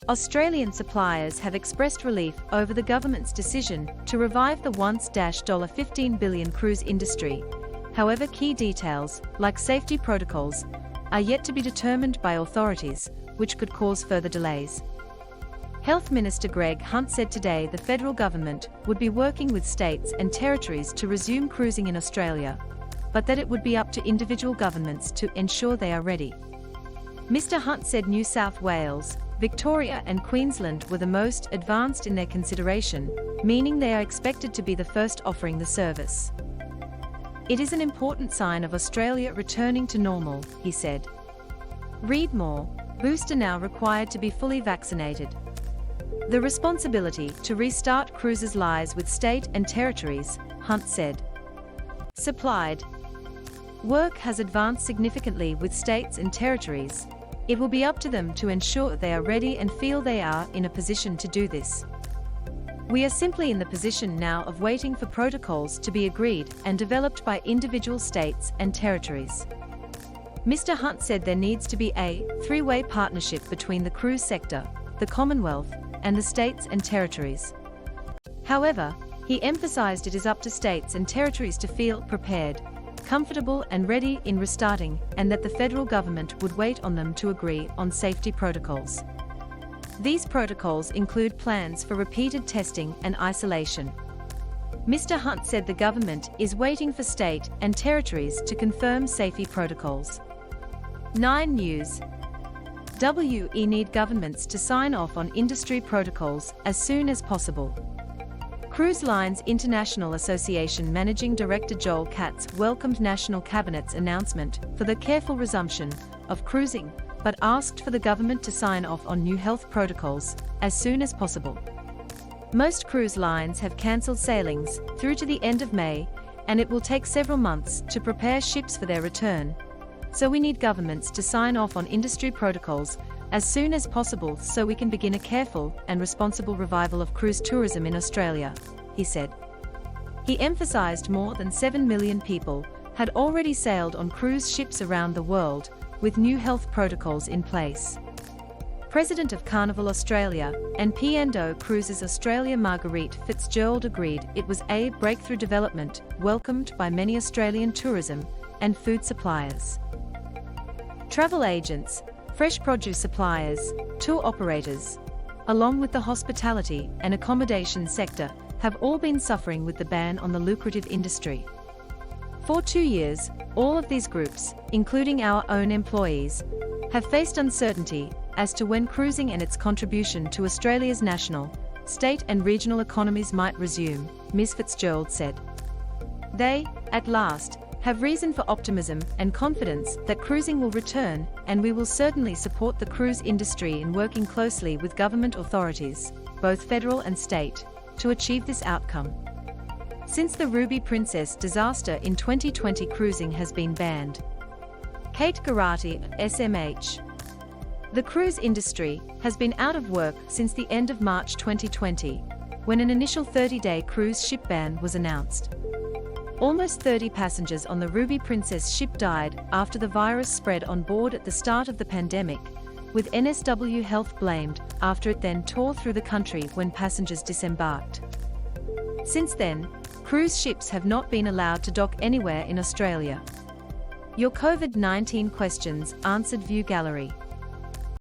Australian suppliers have expressed relief over the government's decision to revive the once-$15 billion cruise industry. However, key details, like safety protocols, are yet to be determined by authorities, which could cause further delays. Health Minister Greg Hunt said today the federal government would be working with states and territories to resume cruising in Australia, but that it would be up to individual governments to ensure they are ready. Mr. Hunt said New South Wales, Victoria and Queensland were the most advanced in their consideration, meaning they are expected to be the first offering the service. It is an important sign of Australia returning to normal, he said. Read more. Booster now required to be fully vaccinated. The responsibility to restart cruises lies with state and territories, Hunt said. Supplied. Work has advanced significantly with states and territories. It will be up to them to ensure they are ready and feel they are in a position to do this. We are simply in the position now of waiting for protocols to be agreed and developed by individual states and territories. Mr. Hunt said there needs to be a three-way partnership between the cruise sector, the Commonwealth, and the states and territories. However, he emphasized it is up to states and territories to feel prepared, comfortable and ready in restarting, and that the federal government would wait on them to agree on safety protocols. These protocols include plans for repeated testing and isolation. Mr. Hunt said the government is waiting for state and territories to confirm safety protocols. 9 News. We need governments to sign off on industry protocols as soon as possible. Cruise Lines International Association Managing Director Joel Katz welcomed National Cabinet's announcement for the careful resumption of cruising, but asked for the government to sign off on new health protocols as soon as possible. Most cruise lines have cancelled sailings through to the end of May, and it will take several months to prepare ships for their return. So we need governments to sign off on industry protocols as soon as possible so we can begin a careful and responsible revival of cruise tourism in Australia, he said. He emphasized more than 7 million people had already sailed on cruise ships around the world, with new health protocols in place. President of Carnival Australia and P&O Cruises Australia Marguerite Fitzgerald agreed it was a breakthrough development welcomed by many Australian tourism and food suppliers. Travel agents, fresh produce suppliers, tour operators, along with the hospitality and accommodation sector, have all been suffering with the ban on the lucrative industry. For 2 years, all of these groups, including our own employees, have faced uncertainty as to when cruising and its contribution to Australia's national, state and regional economies might resume, Ms. Fitzgerald said. They, at last, have reason for optimism and confidence that cruising will return, and we will certainly support the cruise industry in working closely with government authorities, both federal and state, to achieve this outcome. Since the Ruby Princess disaster in 2020, cruising has been banned. Kate Garati, SMH. The cruise industry has been out of work since the end of March 2020, when an initial 30-day cruise ship ban was announced. Almost 30 passengers on the Ruby Princess ship died after the virus spread on board at the start of the pandemic, with NSW Health blamed after it then tore through the country when passengers disembarked. Since then, cruise ships have not been allowed to dock anywhere in Australia. Your COVID-19 questions answered. View gallery.